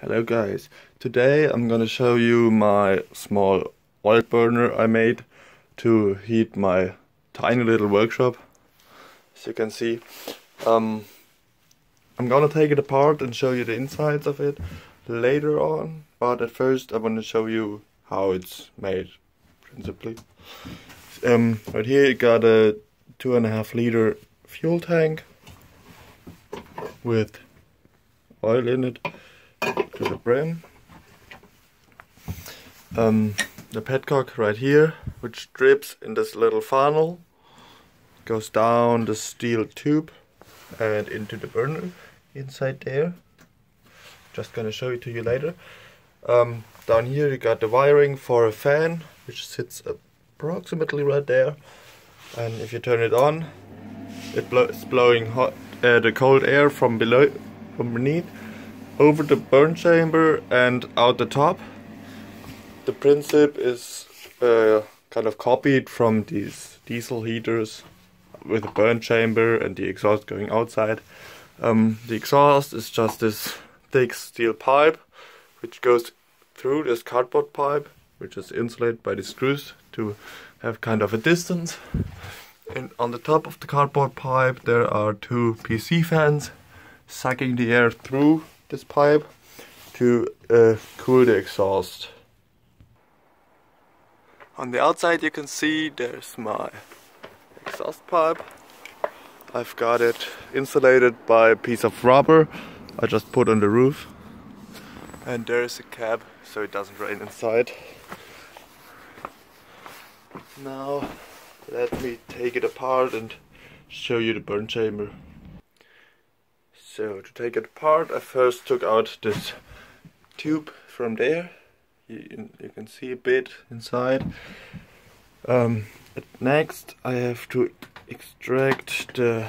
Hello guys, today I'm gonna show you my small oil burner I made to heat my tiny little workshop. As you can see, I'm gonna take it apart and show you the insides of it later on, but at first I want to show you how it's made principally. Right here you got a 2.5 liter fuel tank with oil in it to the brim. The petcock right here, which drips in this little funnel, goes down the steel tube and into the burner inside there. Just gonna show it to you later. Down here you got the wiring for a fan, which sits approximately right there, and if you turn it on, it's blowing hot, the cold air from beneath over the burn chamber and out the top. The principle is kind of copied from these diesel heaters with a burn chamber and the exhaust going outside. The exhaust is just this thick steel pipe which goes through this cardboard pipe, which is insulated by the screws to have kind of a distance. And on the top of the cardboard pipe there are two PC fans sucking the air through this pipe to cool the exhaust. On the outside you can see there's my exhaust pipe. I've got it insulated by a piece of rubber I just put on the roof, and there's a cap so it doesn't rain inside. Now let me take it apart and show you the burn chamber. So to take it apart, I first took out this tube from there. You can see a bit inside. Next I have to extract the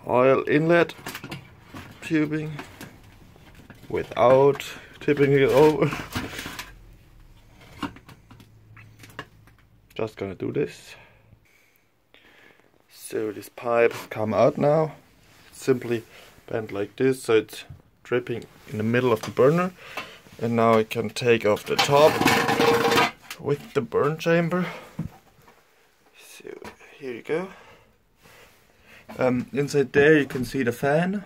oil inlet tubing without tipping it over. Just gonna do this. So this pipe come out now. Simply bent like this so it's dripping in the middle of the burner, and now I can take off the top with the burn chamber. So here you go. Inside there you can see the fan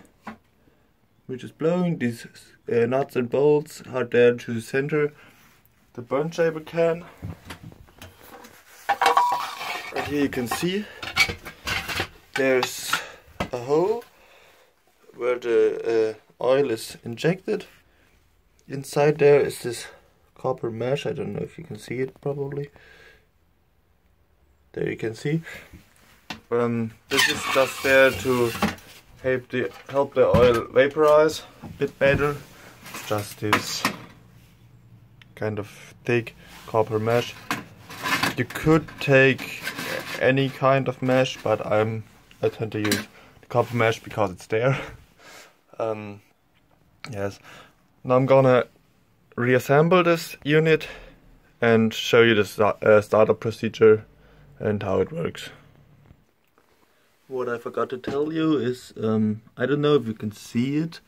which is blowing. These nuts and bolts are there to center the burn chamber can. Right here you can see there's a hole where the oil is injected. Inside there is this copper mesh. I don't know if you can see it, probably. There you can see. This is just there to help the oil vaporize a bit better. It's just this kind of thick copper mesh. You could take any kind of mesh, but I tend to use the copper mesh because it's there. Yes. Now I'm gonna reassemble this unit and show you the startup procedure and how it works. What I forgot to tell you is, I don't know if you can see it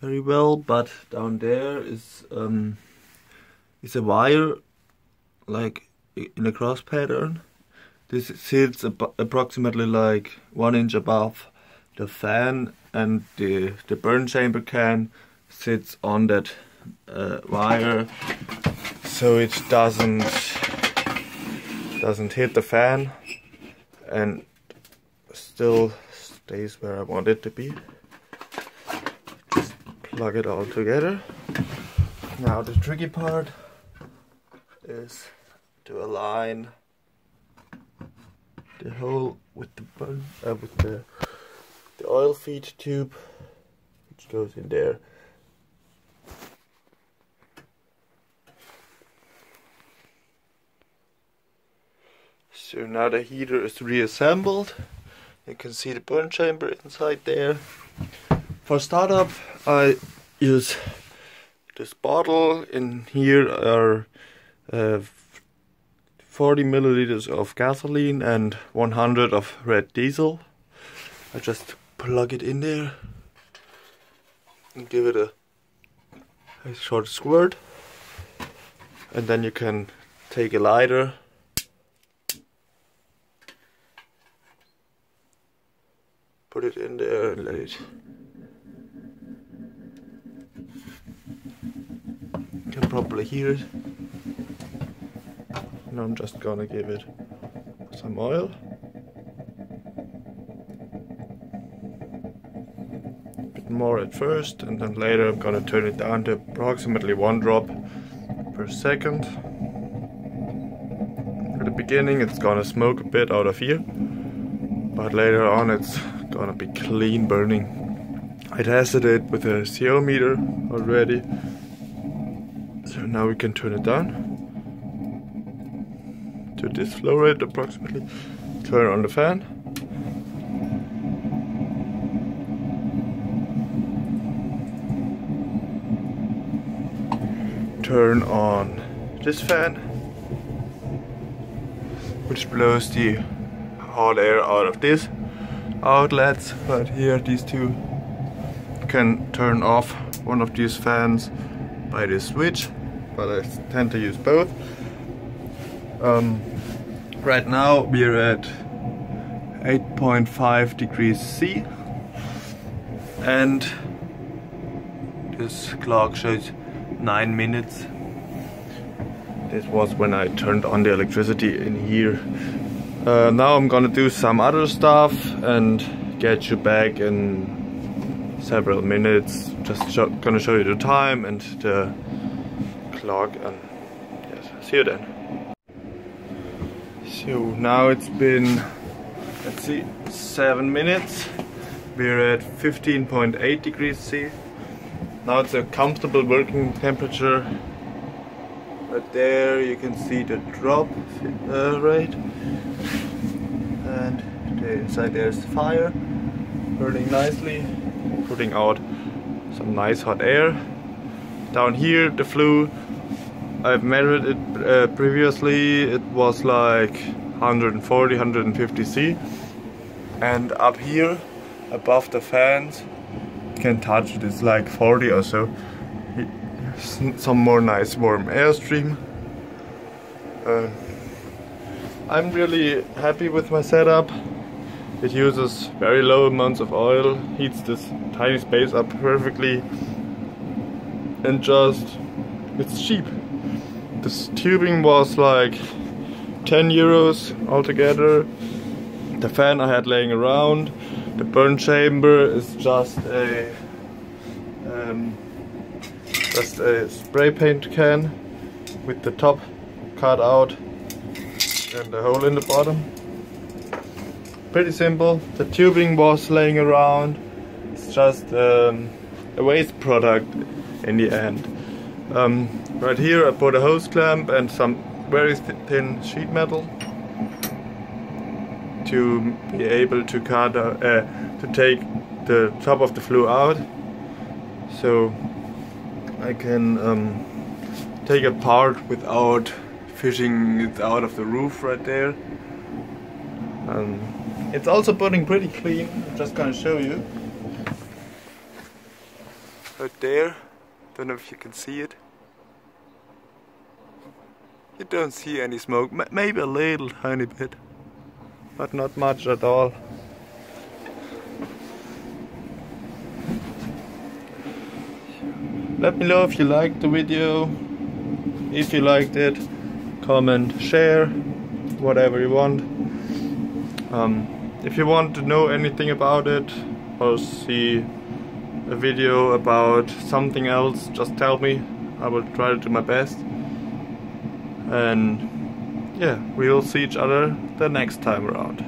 very well, but down there is a wire like in a cross pattern. This sits approximately like 1 inch above the fan, and the burn chamber can sits on that wire so it doesn't hit the fan and still stays where I want it to be. Just plug it all together. Now the tricky part is to align the hole with the oil feed tube, which goes in there. So now the heater is reassembled. You can see the burn chamber inside there. For startup I use this bottle. In here are 40 milliliters of gasoline and 100 of red diesel. I just plug it in there and give it a a short squirt, and then you can take a lighter, put it in there and let it. You can probably hear it. Now I'm just gonna give it some oil. A bit more at first, and then later I'm gonna turn it down to approximately 1 drop per second. At the beginning it's gonna smoke a bit out of here, but later on it's gonna be clean burning. I tested it with a CO meter already, so now we can turn it down to this flow rate approximately. Turn on the fan. Turn on this fan, which blows the hot air out of these outlets right here. These two. You can turn off one of these fans by this switch, but I tend to use both. Right now we're at 8.5 degrees C, and this clock shows 9 minutes. This was when I turned on the electricity in here. Now I'm gonna do some other stuff and get you back in several minutes. Just gonna show you the time and the clock, and yes, see you then. So now it's been, let's see, 7 minutes. We're at 15.8 degrees C. Now it's a comfortable working temperature. Right there you can see the drop rate. And inside there's the fire, burning nicely, putting out some nice hot air. Down here the flue, I've measured it previously, it was like 140, 150 C. And up here, above the fans, you can touch it, it's like 40 or so. Some more nice warm airstream. I'm really happy with my setup. It uses very low amounts of oil, heats this tiny space up perfectly, and it's cheap. This tubing was like 10 euros altogether. The fan I had laying around. The burn chamber is just a spray paint can with the top cut out and a hole in the bottom. Pretty simple. The tubing was laying around. It's just a waste product in the end. Right here I put a hose clamp and some very thin sheet metal to be able to cut to take the top of the flue out, so I can take it apart without fishing it out of the roof right there. It's also burning pretty clean. I'm just gonna show you. Right there, don't know if you can see it. You don't see any smoke, maybe a little tiny bit, but not much at all. Let me know if you liked the video. If you liked it, comment, share, whatever you want. If you want to know anything about it or see a video about something else, just tell me. I will try to do my best. And yeah, we'll see each other the next time around.